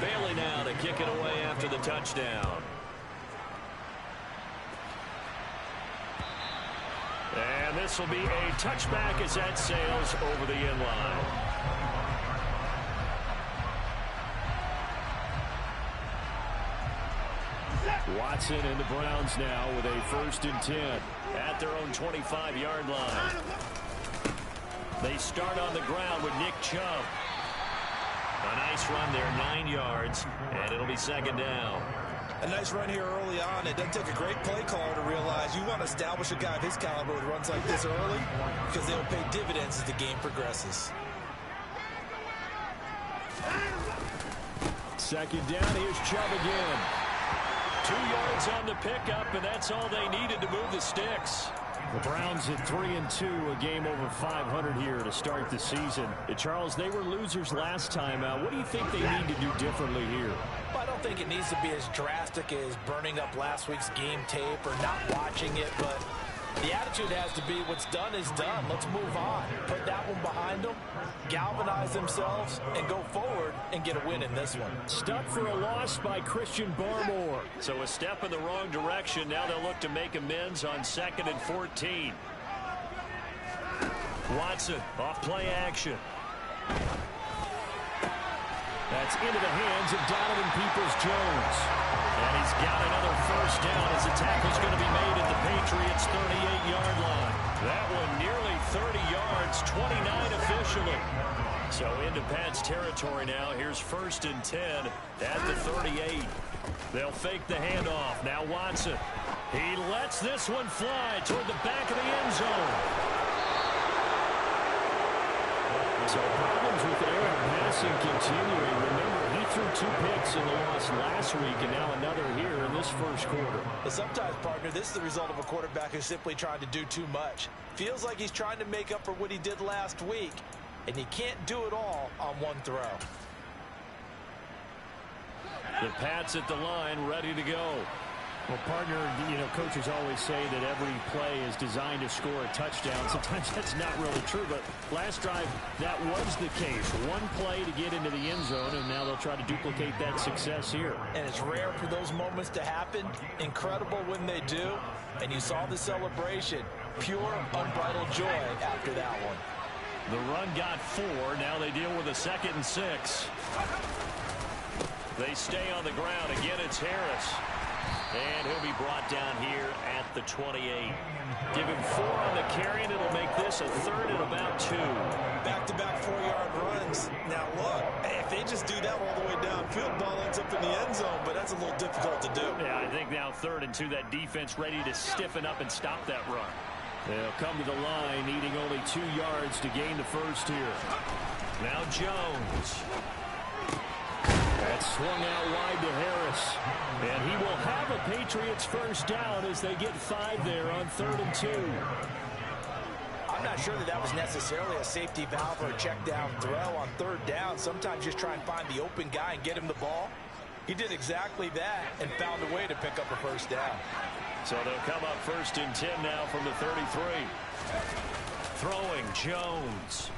Bailey now to kick it away after the touchdown. And this will be a touchback as that sails over the end line. Watson and the Browns now with a 1st and 10 at their own 25-yard line. They start on the ground with Nick Chubb. A nice run there, 9 yards, and it'll be 2nd down. A nice run here early on. It doesn't take a great play caller to realize you want to establish a guy of his caliber with runs like this early because they'll pay dividends as the game progresses. 2nd down, here's Chubb again. 2 yards on the pickup, and that's all they needed to move the sticks. The Browns at 3-2, a game over 500 here to start the season. Charles, they were losers last time out. What do you think they need to do differently here? Well, I don't think it needs to be as drastic as burning up last week's game tape or not watching it, but the attitude has to be what's done is done. Let's move on. Put that one behind them, galvanize themselves, and go forward and get a win in this one. Stuck for a loss by Christian Barmore. So a step in the wrong direction. Now they'll look to make amends on 2nd and 14. Watson off play action. That's into the hands of Donovan Peoples-Jones. And he's got another 1st down as the tackle's going to be made at the Patriots' 38-yard line. That one nearly 30 yards, 29 officially. So into Pat's territory now. Here's 1st and 10 at the 38. They'll fake the handoff. Now Watson. He lets this one fly toward the back of the end zone. So problems with air passing continuing. Remember, he threw 2 picks in the loss last week, and now another here in this 1st quarter. But sometimes, partner, this is the result of a quarterback who's simply trying to do too much. Feels like he's trying to make up for what he did last week, and he can't do it all on one throw. The Pats at the line, ready to go. Well, partner, coaches always say that every play is designed to score a touchdown. Sometimes that's not really true, but last drive, that was the case. One play to get into the end zone, and now they'll try to duplicate that success here. And it's rare for those moments to happen. Incredible when they do. And you saw the celebration. Pure, unbridled joy after that one. The run got 4. Now they deal with a 2nd and 6. They stay on the ground. Again, it's Harris. And he'll be brought down here at the 28. Give him 4 on the carry, and it'll make this a 3rd and about 2. Back-to-back 4-yard runs. Now, look, if they just do that all the way downfield, ball ends up in the end zone, but that's a little difficult to do. Yeah, I think now 3rd and 2, that defense ready to stiffen up and stop that run. They'll come to the line, needing only 2 yards to gain the 1st here. Now Jones. That's swung out wide to Harris. And he will have a Patriots 1st down as they get 5 there on 3rd and 2. I'm not sure that was necessarily a safety valve or a check down throw on 3rd down. Sometimes just try and find the open guy and get him the ball. He did exactly that and found a way to pick up a 1st down. So they'll come up 1st and 10 now from the 33. Throwing Jones.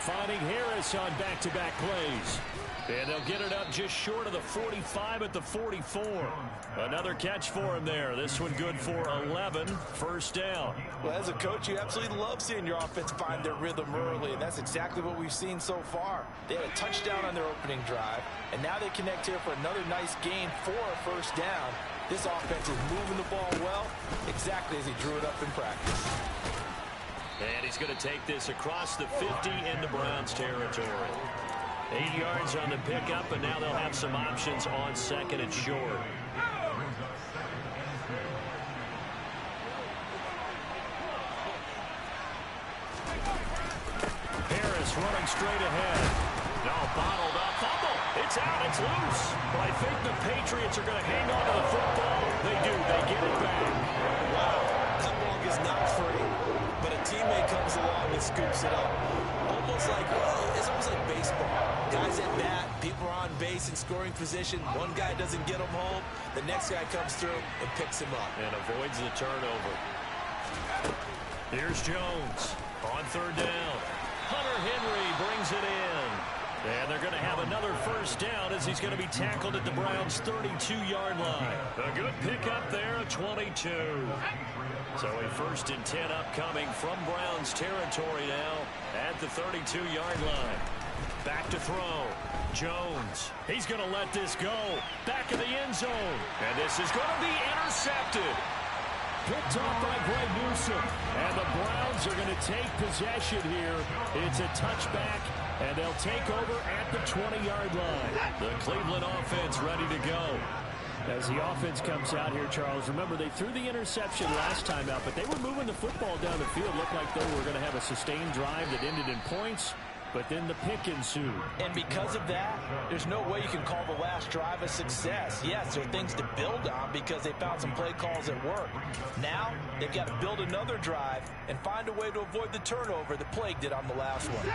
Finding Harris on back-to-back plays. And they'll get it up just short of the 45 at the 44. Another catch for him there. This one good for 11. 1st down. Well, as a coach, you absolutely love seeing your offense find their rhythm early, and that's exactly what we've seen so far. They had a touchdown on their opening drive, and now they connect here for another nice gain for a 1st down. This offense is moving the ball well, exactly as he drew it up in practice. And he's going to take this across the 50 into Browns territory. 8 yards on the pickup, and now they'll have some options on 2nd and short. Harris running straight ahead. No, bottled up. Fumble. It's out. It's loose. But I think the Patriots are going to hang on to the football. They do. They get it back. Wow. Football is not free, but a teammate comes along and scoops it up. It's almost like baseball. Guys at bat, people are on base in scoring position. One guy doesn't get him home. The next guy comes through and picks him up. And avoids the turnover. Here's Jones on 3rd down. Hunter Henry brings it in. And they're going to have another first down as he's going to be tackled at the Browns' 32-yard line. A good pickup there, a 22. So a 1st and 10 upcoming from Browns territory now at the 32-yard line. Back to throw. Jones. He's going to let this go. Back of the end zone. And this is going to be intercepted. Picked off by Greg Newsome. And the Browns are going to take possession here. It's a touchback, and they'll take over at the 20-yard line. The Cleveland offense ready to go. As the offense comes out here, Charles, remember they threw the interception last time out, but they were moving the football down the field. Looked like they were going to have a sustained drive that ended in points, but then the pick ensued. And because of that, there's no way you can call the last drive a success. Yes, there are things to build on because they found some play calls that work. Now, they've got to build another drive and find a way to avoid the turnover that plagued it on the last one.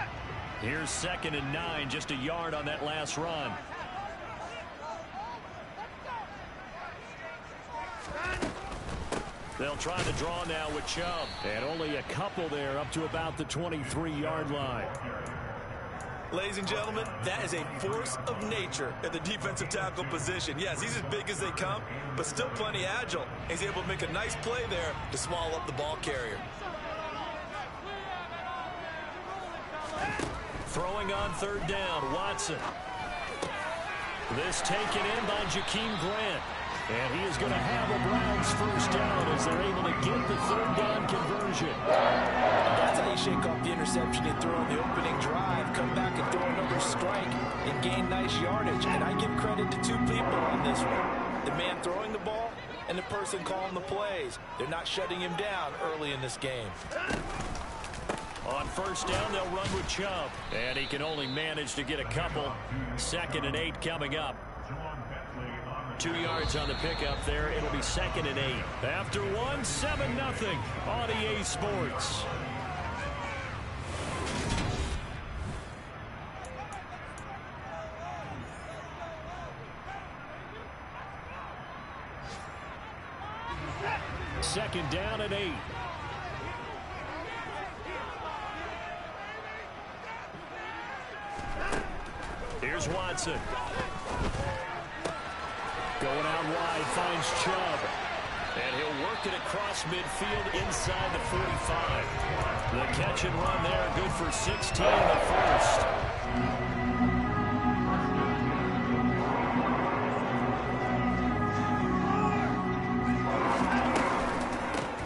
Here's 2nd and 9, just a yard on that last run. They'll try to draw now with Chubb. And only a couple there up to about the 23-yard line. Ladies and gentlemen, that is a force of nature at the defensive tackle position. Yes, he's as big as they come, but still plenty agile. He's able to make a nice play there to swallow up the ball carrier. Throwing on 3rd down, Watson. This taken in by Jakeem Grant. And he is going to have a Browns first down as they're able to get the 3rd down conversion. That's how you shake off the interception you throw on the opening drive, come back and throw another strike and gain nice yardage. And I give credit to two people on this one. The man throwing the ball and the person calling the plays. They're not shutting him down early in this game. On 1st down, they'll run with Chubb. And he can only manage to get a couple. 2nd and 8 coming up. 2 yards on the pickup there. It'll be 2nd and 8. After 1, 7-0 on EA Sports. Second down and 8. Here's Watson. Going out wide, finds Chubb. And he'll work it across midfield inside the 45. The catch and run there, good for 16 in the first.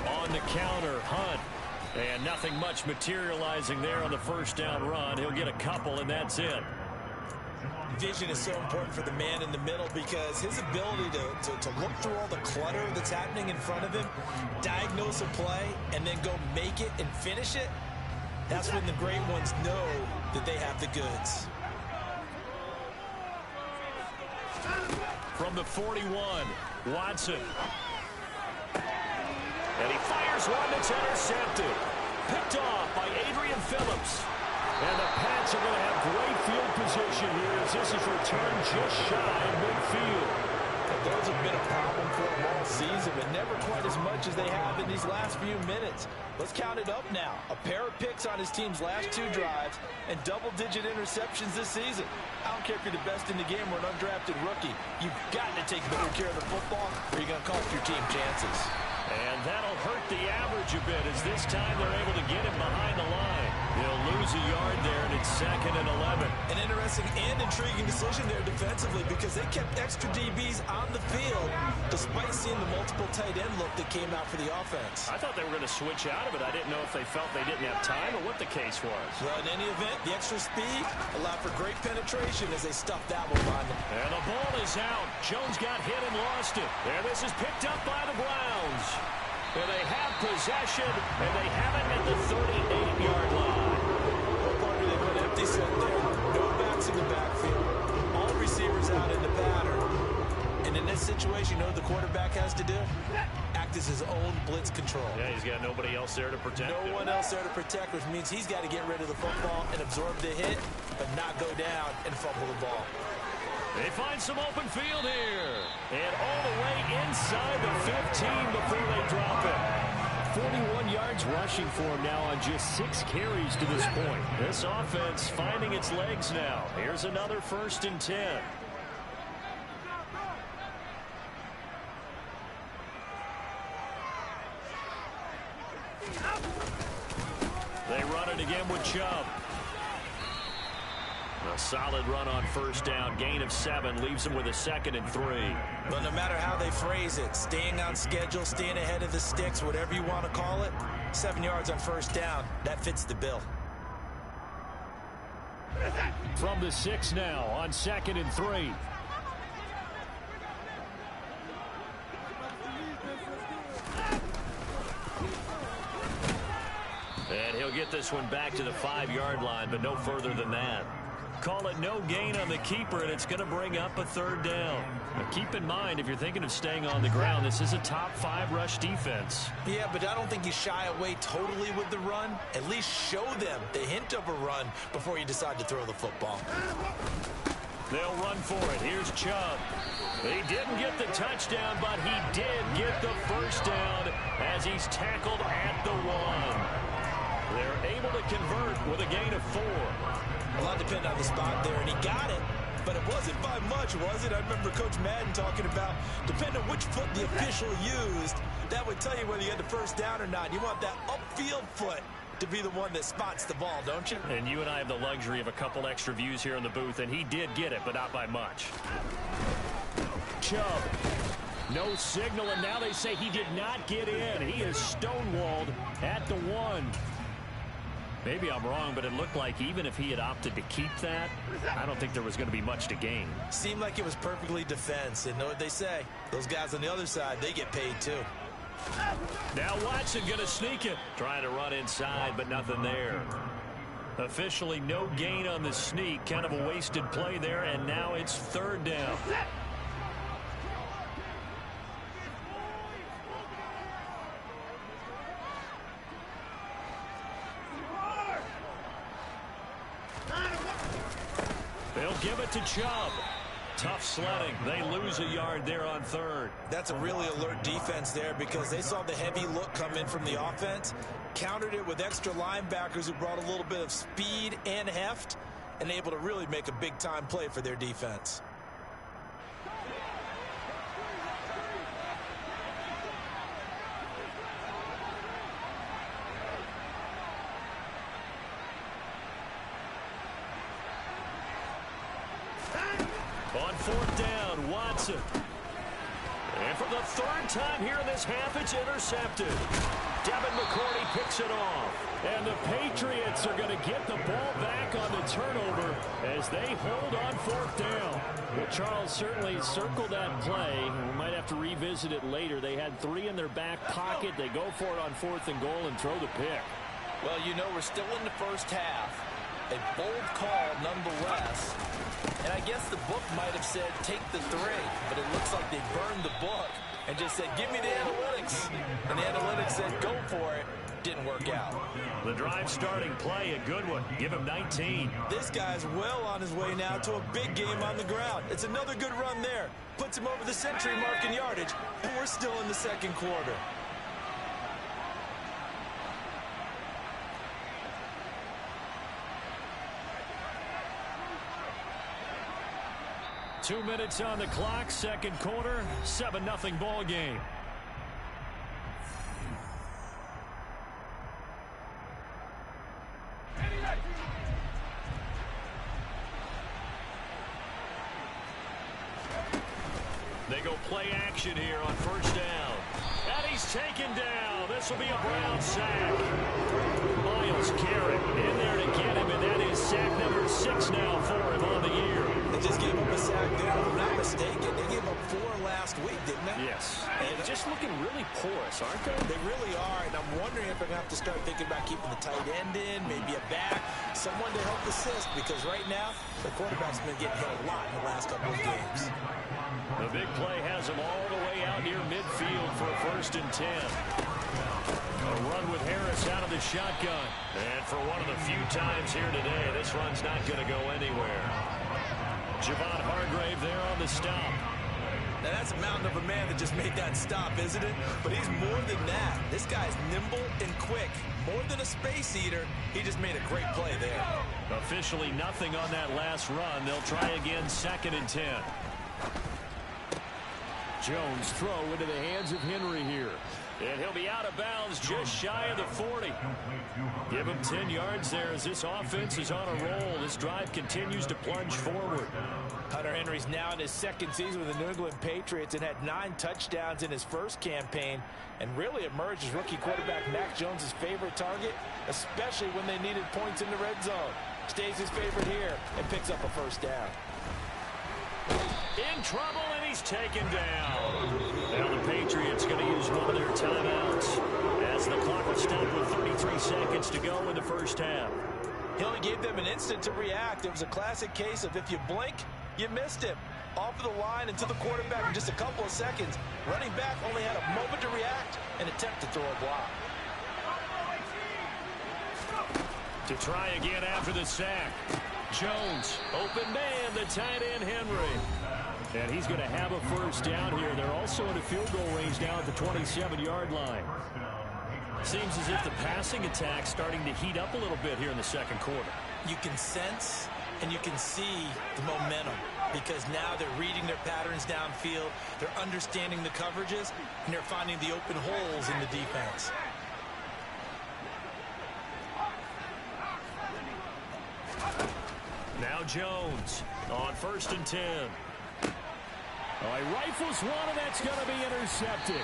On the counter, Hunt. And nothing much materializing there on the 1st down run. He'll get a couple, and that's it. Vision is so important for the man in the middle because his ability to look through all the clutter that's happening in front of him, diagnose a play, and then go make it and finish it, that's when the great ones know that they have the goods. From the 41, Watson. And he fires one that's intercepted. Picked off by Adrian Phillips. And the Pats are going to have great field position here as this is returned just shy of midfield. Those have been a problem for them all season, but never quite as much as they have in these last few minutes. Let's count it up now. A pair of picks on his team's last 2 drives and double-digit interceptions this season. I don't care if you're the best in the game or an undrafted rookie. You've got to take better care of the football or you're going to cost your team chances. And that'll hurt the average a bit as this time they're able to get him behind the line. They'll lose a yard there, and it's 2nd and 11. An interesting and intriguing decision there defensively because they kept extra DBs on the field despite seeing the multiple tight end look that came out for the offense. I thought they were going to switch out of it. I didn't know if they felt they didn't have time or what the case was. Well, in any event, the extra speed allowed for great penetration as they stuffed that one on them. And the ball is out. Jones got hit and lost it. And this is picked up by the Browns. And they have possession, and they have it at the 38-yard line. Partner, they put empty set there. No backs in the backfield. All receivers out in the pattern. And in this situation, you know what the quarterback has to do? Act as his own blitz control. Yeah, he's got nobody else there to protect him. No one else there to protect, which means he's got to get rid of the football and absorb the hit, but not go down and fumble the ball. They find some open field here. And all the way inside the 15 before they drop it. 41 yards rushing for him now on just 6 carries to this point. This offense finding its legs now. Here's another 1st and 10. They run it again with Chubb. A solid run on 1st down. Gain of 7 leaves them with a 2nd and 3. But no matter how they phrase it, staying on schedule, staying ahead of the sticks, whatever you want to call it, 7 yards on 1st down, that fits the bill. From the 6 now on 2nd and 3. And he'll get this one back to the 5-yard line, but no further than that. Call it no gain on the keeper, and it's going to bring up a 3rd down. Now keep in mind, if you're thinking of staying on the ground, this is a top 5 rush defense. Yeah, but I don't think you shy away totally with the run. At least show them the hint of a run before you decide to throw the football. They'll run for it. Here's Chubb. He didn't get the touchdown, but he did get the 1st down as he's tackled at the 1. They're able to convert with a gain of 4. A lot depended on the spot there, and he got it, but it wasn't by much, was it? I remember Coach Madden talking about, depending on which foot the official used, that would tell you whether you had the 1st down or not. You want that upfield foot to be the one that spots the ball, don't you? And you and I have the luxury of a couple extra views here in the booth, and he did get it, but not by much. Chubb. No signal, and now they say he did not get in. He is stonewalled at the 1. Maybe I'm wrong, but it looked like even if he had opted to keep that, I don't think there was going to be much to gain. Seemed like it was perfectly defense, and know what they say. Those guys on the other side, they get paid too. Now Watson going to sneak it. Trying to run inside, but nothing there. Officially no gain on the sneak. Kind of a wasted play there, and now it's 3rd down. They'll give it to Chubb. Tough sledding. They lose a yard there on 3rd. That's a really alert defense there because they saw the heavy look come in from the offense, countered it with extra linebackers who brought a little bit of speed and heft, and able to really make a big-time play for their defense. On 4th down, Watson. And for the 3rd time here in this half, it's intercepted. Devin McCourty picks it off. And the Patriots are going to get the ball back on the turnover as they hold on 4th down. Well, Charles certainly circled that play. We might have to revisit it later. They had 3 in their back pocket. They go for it on 4th and goal and throw the pick. Well, you know, we're still in the first half. A bold call nonetheless. And I guess the book might have said take the 3, but it looks like they burned the book and just said give me the analytics. And the analytics said go for it. Didn't work out. The drive starting play, a good one. Give him 19. This guy's well on his way now to a big game on the ground. It's another good run there. Puts him over the century mark in yardage, and we're still in the 2nd quarter. Two minutes on the clock, 2nd quarter, 7-0 ball game. They go play action here on 1st down. And he's taken down. This will be a Brown sack. Myles Garrett in there to get him, and that is sack number 6 now for him on the year. They just gave up a sack there. If I'm not mistaken, they gave up 4 last week, didn't they? Yes. And just looking really porous, aren't they? They really are, and I'm wondering if they're going to have to start thinking about keeping the tight end in, maybe a back, someone to help assist, because right now, the quarterback's been getting hit a lot in the last couple of games. The big play has him all the way out near midfield for a 1st and 10. A run with Harris out of the shotgun. And for one of the few times here today, this run's not going to go anywhere. Javon Hargrave there on the stop. Now that's a mountain of a man that just made that stop, isn't it? But he's more than that. This guy's nimble and quick. More than a space eater, he just made a great play there. Officially nothing on that last run. They'll try again, 2nd and 10. Jones throw into the hands of Henry here. And he'll be out of bounds just shy of the 40. Give him 10 yards there as this offense is on a roll. This drive continues to plunge forward. Hunter Henry's now in his 2nd season with the New England Patriots and had 9 touchdowns in his first campaign and really emerged as rookie quarterback Mac Jones' favorite target, especially when they needed points in the red zone. Stays his favorite here and picks up a 1st down. In trouble, and he's taken down. Now the Patriots going to use one of their timeouts as the clock will stop with 33 seconds to go in the 1st half. He only gave them an instant to react. It was a classic case of if you blink, you missed him. Off of the line and to the quarterback in just a couple of seconds. Running back only had a moment to react and attempt to throw a block. To try again after the sack. Jones, open man, the tight end Henry. And he's going to have a 1st down here. They're also in a field goal range now at the 27-yard line. Seems as if the passing attack's starting to heat up a little bit here in the 2nd quarter. You can sense and you can see the momentum because now they're reading their patterns downfield, they're understanding the coverages, and they're finding the open holes in the defense. Now Jones on 1st and 10. Oh, he rifles one, and that's going to be intercepted.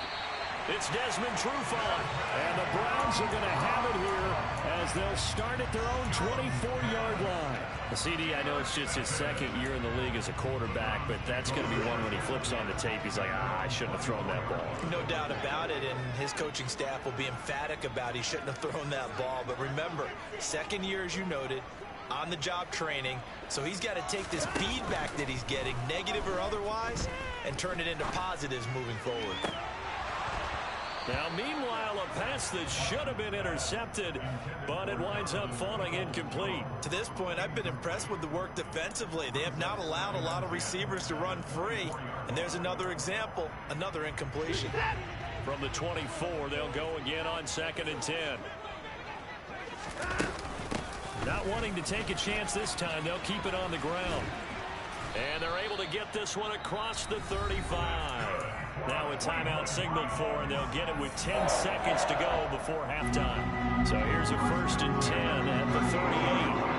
It's Desmond Trufant, and the Browns are going to have it here as they'll start at their own 24-yard line. CD, I know it's just his 2nd year in the league as a quarterback, but that's going to be one when he flips on the tape. He's like, I shouldn't have thrown that ball. No doubt about it, and his coaching staff will be emphatic about he shouldn't have thrown that ball. But remember, 2nd year, as you noted, on-the-job training, so he's got to take this feedback that he's getting, negative or otherwise, and turn it into positives moving forward. Now, meanwhile, a pass that should have been intercepted, but it winds up falling incomplete. To this point, I've been impressed with the work defensively. They have not allowed a lot of receivers to run free, and there's another example, another incompletion. From the 24, they'll go again on 2nd and 10. Not wanting to take a chance this time, they'll keep it on the ground. And they're able to get this one across the 35. Now a timeout signaled for, and they'll get it with 10 seconds to go before halftime. So here's a 1st and 10 at the 38.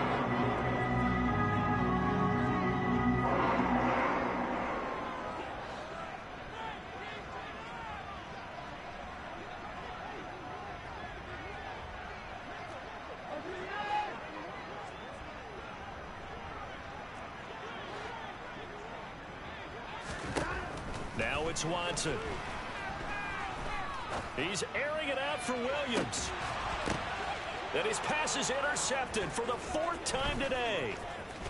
Now it's Watson. He's airing it out for Williams. And his pass is intercepted for the 4th time today.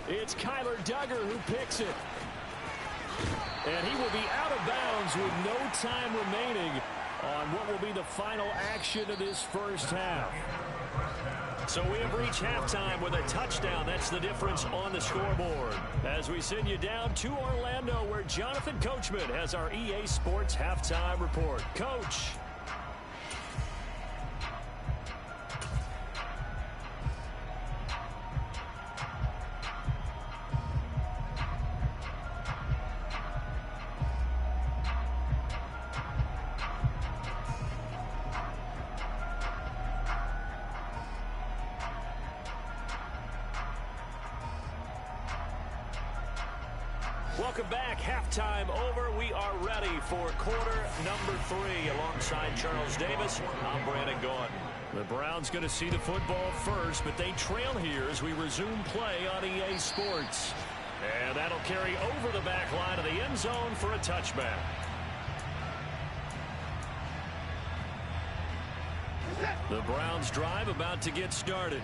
It's Kyler Duggar who picks it. And he will be out of bounds with no time remaining on what will be the final action of this 1st half. So we have reached halftime with a touchdown. That's the difference on the scoreboard. As we send you down to Orlando, where Jonathan Coachman has our EA Sports Halftime Report. Coach. Welcome back. Halftime over. We are ready for quarter number 3. Alongside Charles Davis, I'm Brandon Gaudin. The Browns going to see the football first, but they trail here as we resume play on EA Sports. And that'll carry over the back line of the end zone for a touchback. The Browns drive about to get started.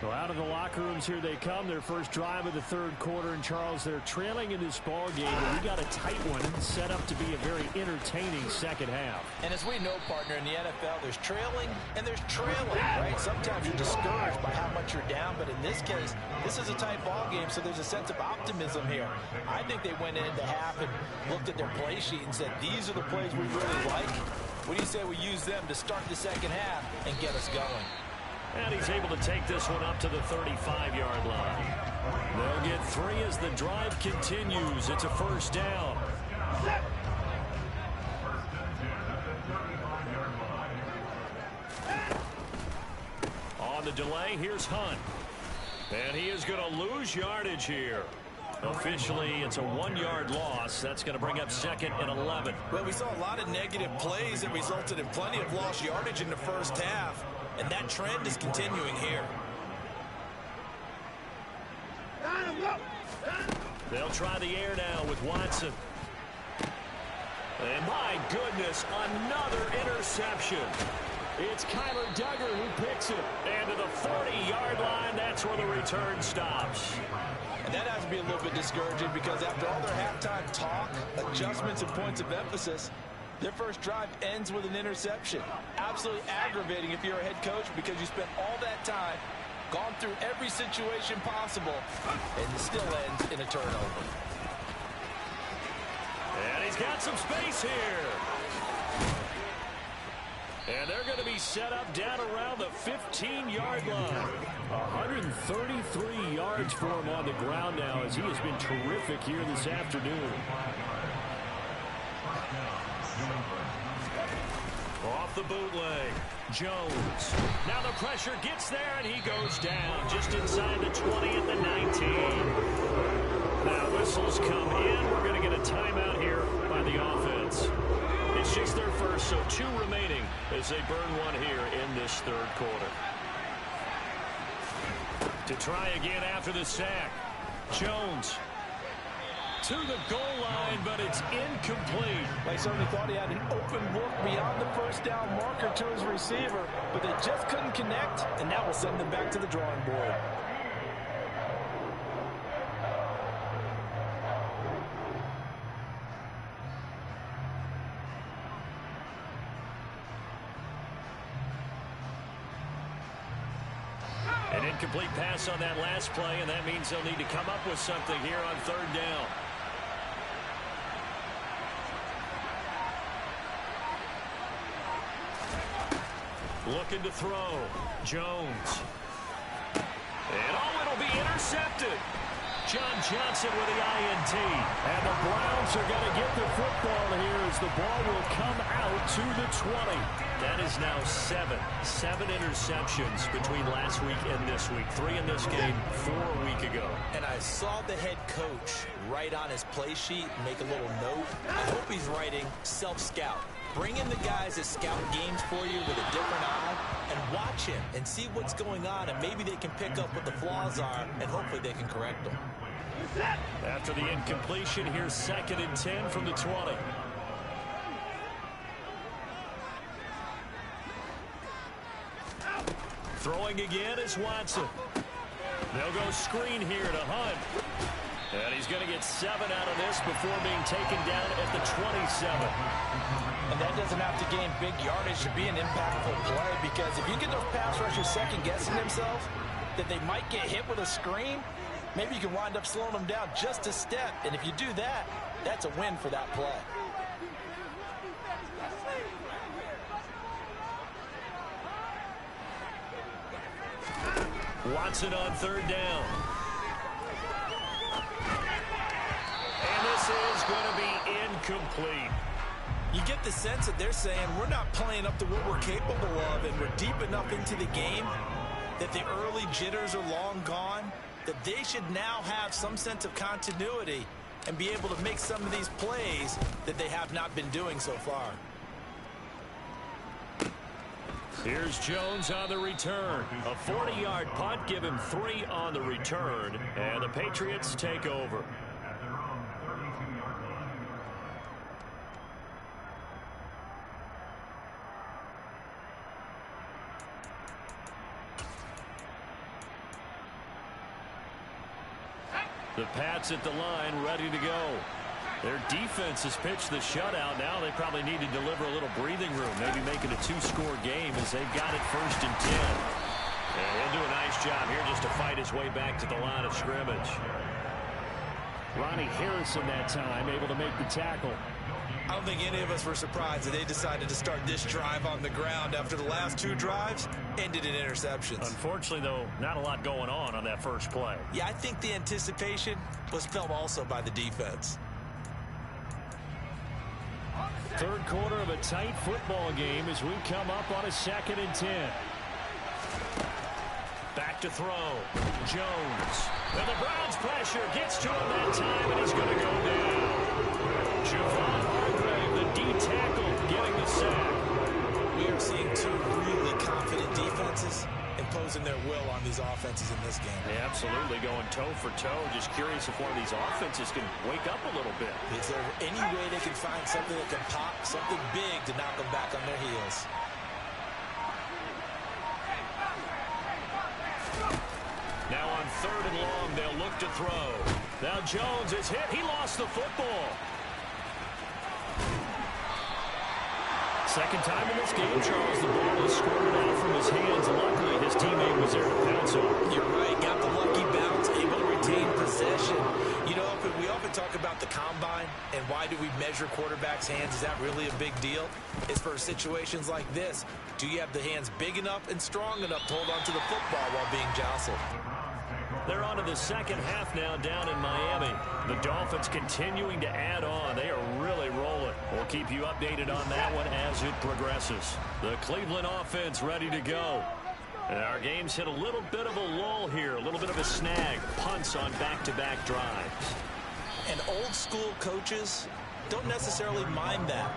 Well, out of the locker rooms here they come. Their first drive of the third quarter. And, Charles, they're trailing in this ball game. But we got a tight one set up to be a very entertaining second half. And as we know, partner, in the NFL, there's trailing and there's trailing, right? Sometimes you're discouraged by how much you're down. But in this case, this is a tight ball game, so there's a sense of optimism here. I think they went into half and looked at their play sheet and said, these are the plays we really like. What do you say we use them to start the second half and get us going? And he's able to take this one up to the 35-yard line. They'll get 3 as the drive continues. It's a first down. On the delay, here's Hunt. And he is going to lose yardage here. Officially, it's a 1-yard loss. That's going to bring up 2nd and 11. Well, we saw a lot of negative plays that resulted in plenty of lost yardage in the first half. And that trend is continuing here. They'll try the air now with Watson. And my goodness, another interception. It's Kyler Duggar who picks it. And to the 40-yard line, that's where the return stops. And that has to be a little bit discouraging because after all their halftime talk, adjustments, and points of emphasis, their first drive ends with an interception. Absolutely aggravating if you're a head coach because you spent all that time, gone through every situation possible, and it still ends in a turnover. And he's got some space here. And they're going to be set up down around the 15-yard line. 133 yards for him on the ground now as he has been terrific here this afternoon. Off the bootleg, Jones. Now the pressure gets there, and he goes down just inside the 20 at the 19. Now whistles come in. We're going to get a timeout here by the offense. It's just their first, so 2 remaining as they burn one here in this third quarter. To try again after the sack, Jones to the goal line, but it's incomplete. They certainly thought he had an open look beyond the first down marker to his receiver, but they just couldn't connect, and that will send them back to the drawing board. An incomplete pass on that last play, and that means they'll need to come up with something here on third down. Looking to throw. Jones. And it'll be intercepted. John Johnson with the INT. And the Browns are going to get the football here as the ball will come out to the 20. That is now 7 interceptions between last week and this week. 3 in this game, 4 a week ago. And I saw the head coach write on his play sheet and make a little note. I hope he's writing self-scout. Bring in the guys that scout games for you with a different eye and watch him and see what's going on, and maybe they can pick up what the flaws are, and hopefully they can correct them. After the incompletion, here's 2nd and 10 from the 20. Throwing again is Watson. They'll go screen here to Hunt. And he's going to get 7 out of this before being taken down at the 27. And that doesn't have to gain big yardage to be an impactful play, because if you get those pass rushers second-guessing themselves that they might get hit with a screen, maybe you can wind up slowing them down just a step. And if you do that, that's a win for that play. Watson on third down. And this is going to be incomplete. You get the sense that they're saying we're not playing up to what we're capable of, and we're deep enough into the game that the early jitters are long gone, that they should now have some sense of continuity and be able to make some of these plays that they have not been doing so far. Here's Jones on the return. A 40-yard punt, give him 3 on the return, and the Patriots take over. The Pats at the line, ready to go. Their defense has pitched the shutout. Now they probably need to deliver a little breathing room, maybe make it a 2-score game as they've got it 1st and 10. Yeah, he'll do a nice job here just to fight his way back to the line of scrimmage. Ronnie Harrison that time able to make the tackle. I don't think any of us were surprised that they decided to start this drive on the ground after the last 2 drives ended in interceptions. Unfortunately, though, not a lot going on that first play. Yeah, I think the anticipation was felt also by the defense. Third quarter of a tight football game as we come up on a 2nd and 10. Back to throw. Jones. And the Browns pressure gets to him that time, and he's going to go down. Javon Hargrave, the D tackle, getting the sack. We are seeing 2 really confident defenses imposing their will on these offenses in this game. Yeah, absolutely, going toe for toe. Just curious if one of these offenses can wake up a little bit. Is there any way they can find something that can pop, something big to knock them back on their heels? Now on 3rd and long, they'll look to throw. Now Jones is hit. He lost the football. Second time in this game, Charles, the ball is squirted out from his hands. Luckily, his teammate was there to pounce on. You're right. Got the lucky bounce, able to retain possession. You know, we often talk about the combine and why do we measure quarterbacks' hands. Is that really a big deal? It's for situations like this. Do you have the hands big enough and strong enough to hold on to the football while being jostled? They're on to the second half now down in Miami. The Dolphins continuing to add on. They are really rolling. We'll keep you updated on that one as it progresses. The Cleveland offense ready to go. And our game's hit a little bit of a lull here, a little bit of a snag. Punts on back-to-back drives. And old school coaches don't necessarily mind that.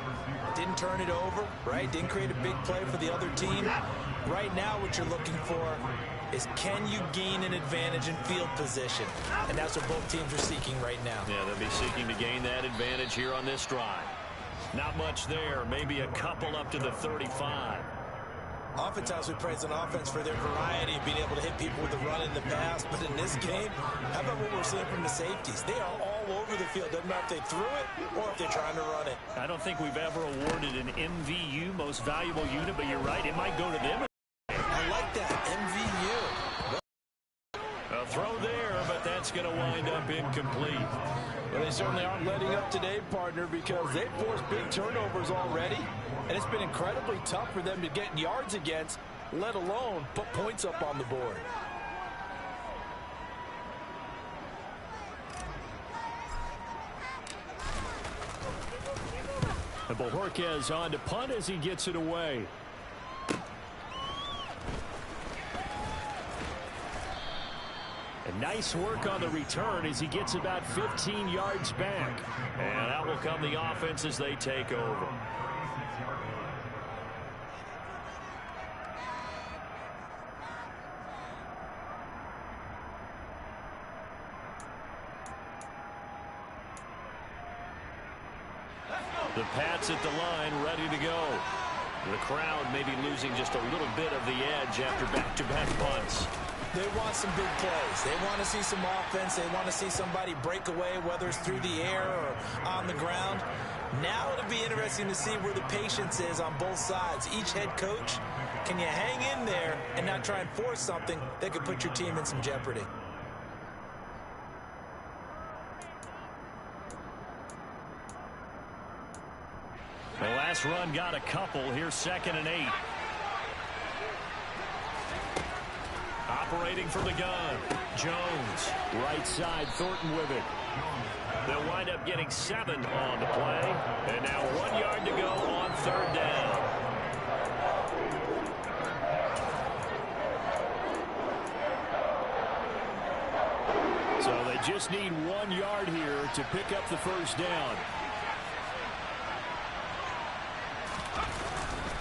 Didn't turn it over, right? Didn't create a big play for the other team. Right now what you're looking for is can you gain an advantage in field position? And that's what both teams are seeking right now. Yeah, they'll be seeking to gain that advantage here on this drive. Not much there, maybe a couple up to the 35. Oftentimes we praise an offense for their variety of being able to hit people with the run in the pass, but in this game, how about what we're seeing from the safeties? They are all over the field. Doesn't matter if they threw it or if they're trying to run it. I don't think we've ever awarded an MVU, most valuable unit, but you're right, it might go to them. I like that, MVU. A throw there, but that's going to wind up incomplete. Well, they certainly aren't letting up today, partner, because they've forced big turnovers already, and it's been incredibly tough for them to get yards against, let alone put points up on the board. And Bojorquez on to punt as he gets it away. And nice work on the return as he gets about 15 yards back. And out will come the offense as they take over. The Pats at the line, ready to go. The crowd may be losing just a little bit of the edge after back-to-back punts. They want some big plays. They want to see some offense. They want to see somebody break away, whether it's through the air or on the ground. Now it'll be interesting to see where the patience is on both sides. Each head coach, can you hang in there and not try and force something that could put your team in some jeopardy? The last run got a couple. Here's 2nd and 8. Operating from the gun, Jones. Right side, Thornton with it. They'll wind up getting 7 on the play. And now 1 yard to go on 3rd down. So they just need 1 yard here to pick up the first down.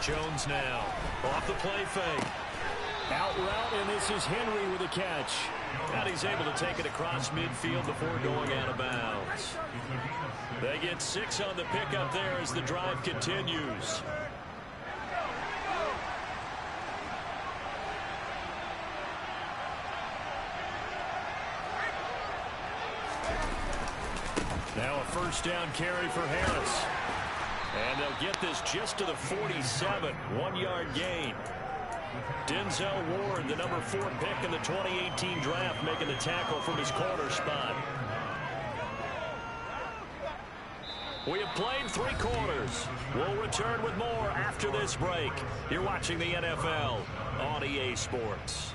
Jones now off the play fake. Out route, and this is Henry with a catch. And he's able to take it across midfield before going out of bounds. They get 6 on the pickup there as the drive continues. Now a first down carry for Harris. And they'll get this just to the 47. 1-yard gain. Denzel Ward, the number 4 pick in the 2018 draft, making the tackle from his corner spot. We have played 3 quarters. We'll return with more after this break. You're watching the NFL on EA Sports.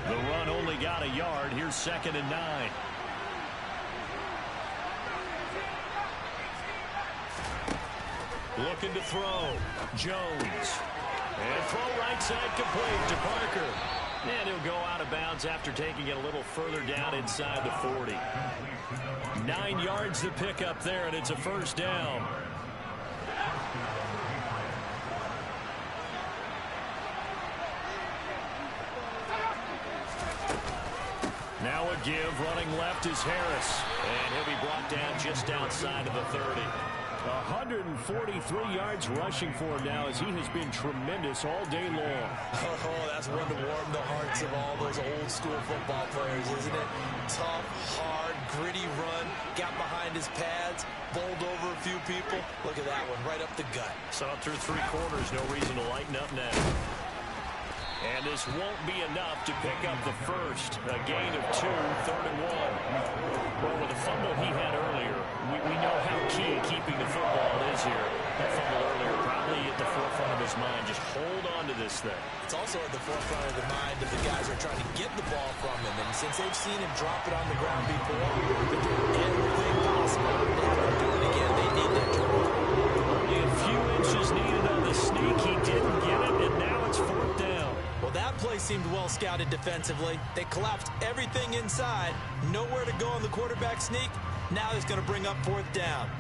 The run only got a yard. Here's 2nd and 9. Looking to throw. Jones. And throw right side complete to Parker. And he'll go out of bounds after taking it a little further down inside the 40. 9 yards to pick up there, and it's a first down. Now a give, running left is Harris. And he'll be brought down just outside of the 30. 143 yards rushing for him now, as he has been tremendous all day long. Oh, that's one to warm the hearts of all those old school football players, isn't it? Tough, hard, gritty run, got behind his pads, bowled over a few people. Look at that one, right up the gut. Saw it through 3 quarters, no reason to lighten up now. And this won't be enough to pick up the first. A gain of 2, 3rd and 1. Well, with the fumble he had earlier, we know how key keeping the football is here. That fumble earlier probably at the forefront of his mind. Just hold on to this thing. It's also at the forefront of the mind of the guys who are trying to get the ball from him. And since they've seen him drop it on the ground before, they're doing everything possible to have him do it again. They need that turnover. Only a few inches needed on the sneak. He didn't get it, and now it's 4th down. Well, that play seemed well scouted defensively. They collapsed everything inside. Nowhere to go on the quarterback sneak. Now it's going to bring up 4th down.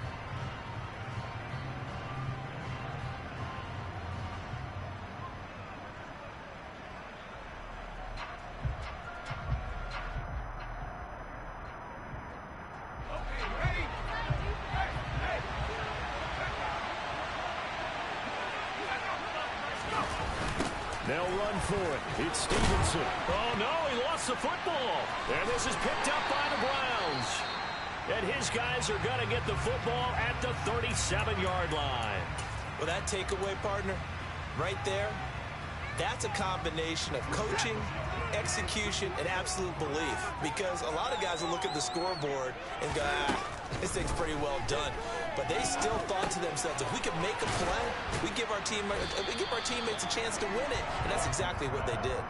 They'll run for it. It's Stevenson. Oh, no, he lost the football. And this is picked up by the Browns. And his guys are going to get the football at the 37-yard line. Well, that takeaway, partner, right there, that's a combination of coaching, execution, and absolute belief. Because a lot of guys will look at the scoreboard and go, this thing's pretty well done. But they still thought to themselves, if we can make a play, we give our teammates a chance to win it. And that's exactly what they did.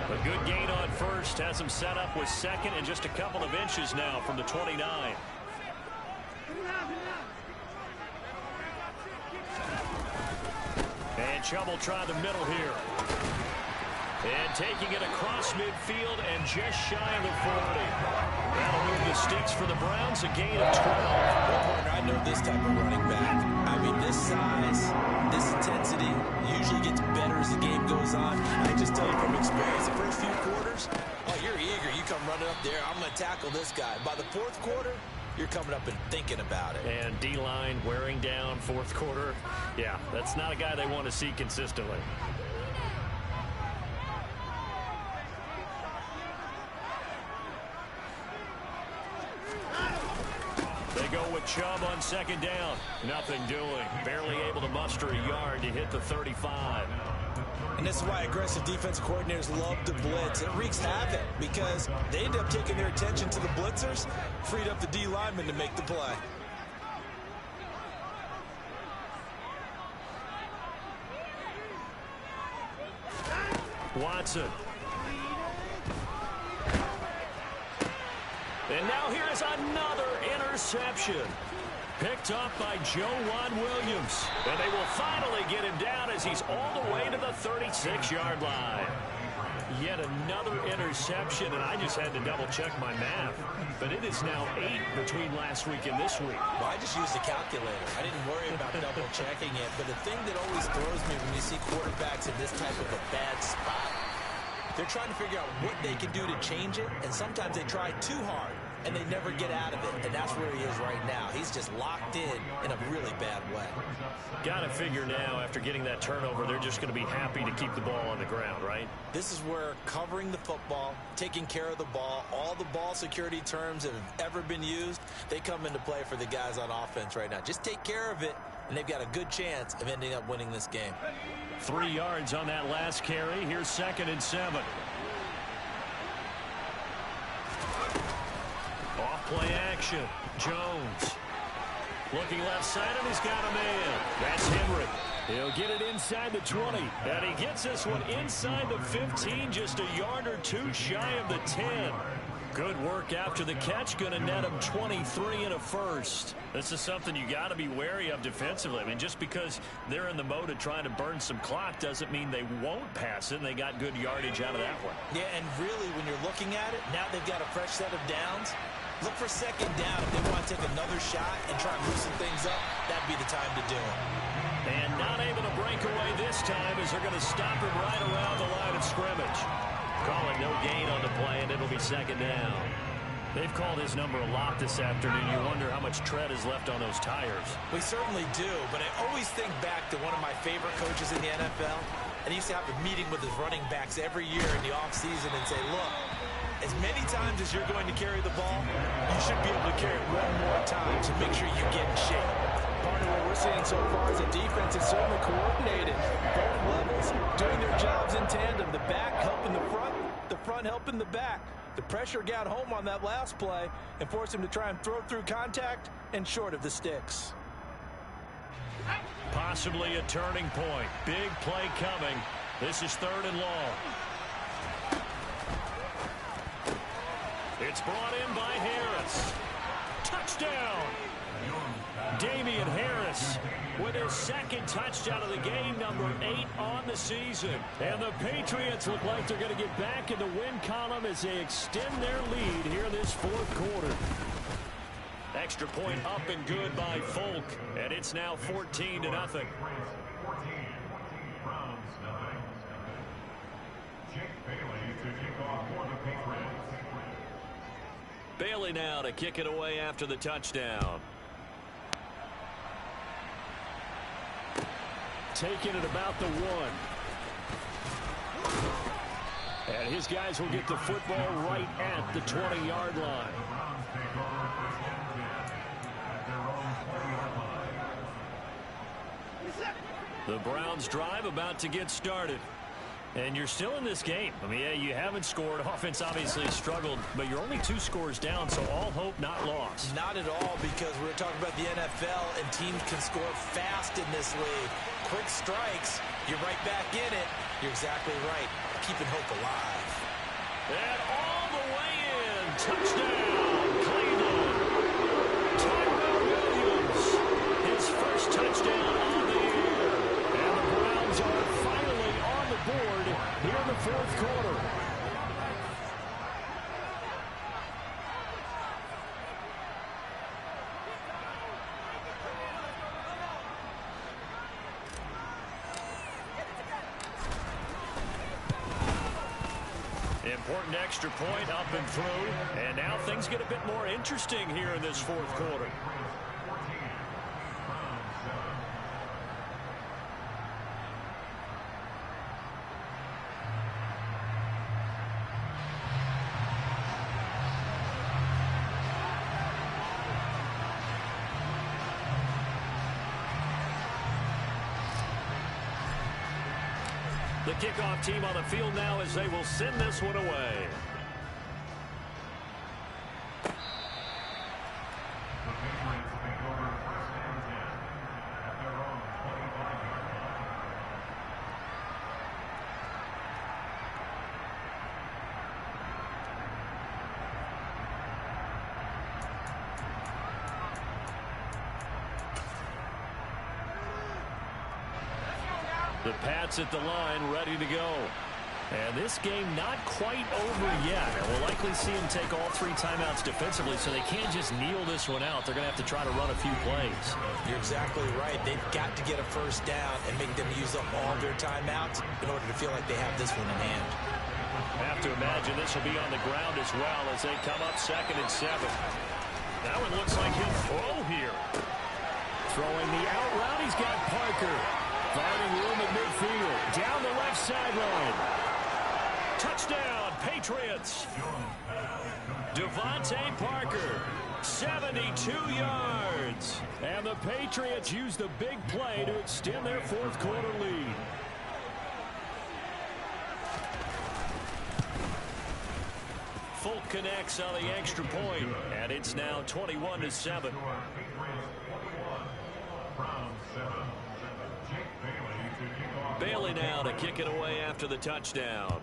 A good gain on first has him set up with 2nd and just a couple of inches now from the 29. And Chubb will try the middle here. And taking it across midfield and just shy of the 40. That'll move the sticks for the Browns, a gain of 12. Well, partner, I know this type of running back. I mean, this size, this intensity usually gets better as the game goes on. I can just tell you from experience, the first few quarters, oh, you're eager. You come running up there, I'm going to tackle this guy. By the 4th quarter, you're coming up and thinking about it. And D-line wearing down 4th quarter. Yeah, that's not a guy they want to see consistently. They go with Chubb on 2nd down. Nothing doing. Barely able to muster a yard to hit the 35. And this is why aggressive defensive coordinators love to blitz. It wreaks havoc because they end up taking their attention to the blitzers, freed up the D lineman to make the play. Watson. And now here's another interception. Picked up by Joejuan Williams. And they will finally get him down as he's all the way to the 36-yard line. Yet another interception, and I just had to double-check my math. But it is now 8 between last week and this week. Well, I just used the calculator. I didn't worry about double-checking it. But the thing that always throws me when you see quarterbacks in this type of a bad spot, They're trying to figure out what they can do to change it, and sometimes they try too hard, and they never get out of it, and that's where he is right now. He's just locked in a really bad way. Got to figure now, after getting that turnover, they're just going to be happy to keep the ball on the ground, right? This is where covering the football, taking care of the ball, all the ball security terms that have ever been used, they come into play for the guys on offense right now. Just take care of it, and they've got a good chance of ending up winning this game. 3 yards on that last carry. Here's 2nd and 7. Off-play action. Jones. Looking left side, and he's got a man. That's Henry. He'll get it inside the 20. And he gets this one inside the 15, just a yard or two shy of the 10. Good work after the catch. Going to net him 23 and a first. This is something you got to be wary of defensively. I mean, just because they're in the mode of trying to burn some clock doesn't mean they won't pass it. And they got good yardage out of that one. Yeah, and really, when you're looking at it, now they've got a fresh set of downs. Look for 2nd down. If they want to take another shot and try and loosen things up, that'd be the time to do it. And not able to break away this time as they're going to stop him right around the line of scrimmage. Calling no gain on the play, and it'll be 2nd down. They've called his number a lot this afternoon. You wonder how much tread is left on those tires. We certainly do, but I always think back to one of my favorite coaches in the NFL, and he used to have a meeting with his running backs every year in the offseason and say, look, as many times as you're going to carry the ball, you should be able to carry it one more time to make sure you get in shape. Part of what we're seeing so far is the defense is certainly coordinated. Both levels doing their jobs in tandem. The back helping the front helping the back. The pressure got home on that last play and forced him to try and throw through contact and short of the sticks. Possibly a turning point. Big play coming. This is 3rd and long. It's brought in by Harris. Touchdown! Damian Harris with his 2nd touchdown of the game, number 8 on the season. And the Patriots look like they're going to get back in the win column as they extend their lead here this 4th quarter. Extra point up and good by Folk, and it's now 14-0. Bailey now to kick it away after the touchdown. Taking it about the 1. And his guys will get the football right at the 20-yard line. The Browns drive about to get started. And you're still in this game. I mean, yeah, you haven't scored. Offense obviously struggled, but you're only 2 scores down, so all hope not lost. Not at all, because we're talking about the NFL, and teams can score fast in this league. Quick strikes, you're right back in it. You're exactly right. Keeping hope alive. And all the way in. Touchdown, Cleveland. Tyrell Williams, his first touchdown on the year. And the Browns are finally on the board here in the 4th quarter. Important extra point up and through. And now things get a bit more interesting here in this 4th quarter. The kickoff team on the field now as they will send this one away. The Pats at the line, ready to go. And this game not quite over yet. And we'll likely see them take all 3 timeouts defensively, so they can't just kneel this one out. They're going to have to try to run a few plays. You're exactly right. They've got to get a first down and make them use up all their timeouts in order to feel like they have this one in hand. Have to imagine this will be on the ground as well as they come up 2nd and 7. That one looks like he'll throw here. Throwing the out route, he's got Parker. Finding room at midfield. Down the left sideline. Touchdown, Patriots. Devontae Parker, 72 yards. And the Patriots use the big play to extend their 4th quarter lead. Folk connects on the extra point, and it's now 21-7. Bailey now to kick it away after the touchdown.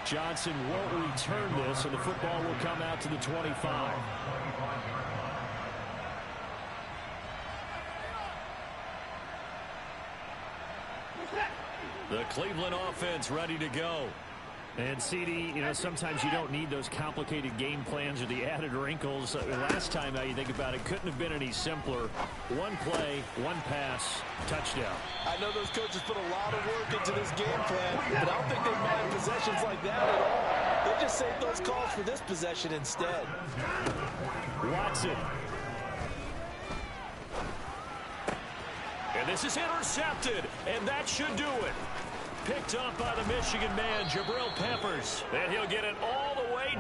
Johnson won't return this, and the football will come out to the 25. The Cleveland offense ready to go. And CD, sometimes you don't need those complicated game plans or the added wrinkles. Last time, now you think about it, couldn't have been any simpler. One play, one pass, touchdown. I know those coaches put a lot of work into this game plan, but I don't think they mind possessions like that at all. They just saved those calls for this possession instead. Watson. And this is intercepted, and that should do it. Picked up by the Michigan man, Jabril Peppers. And he'll get it all the way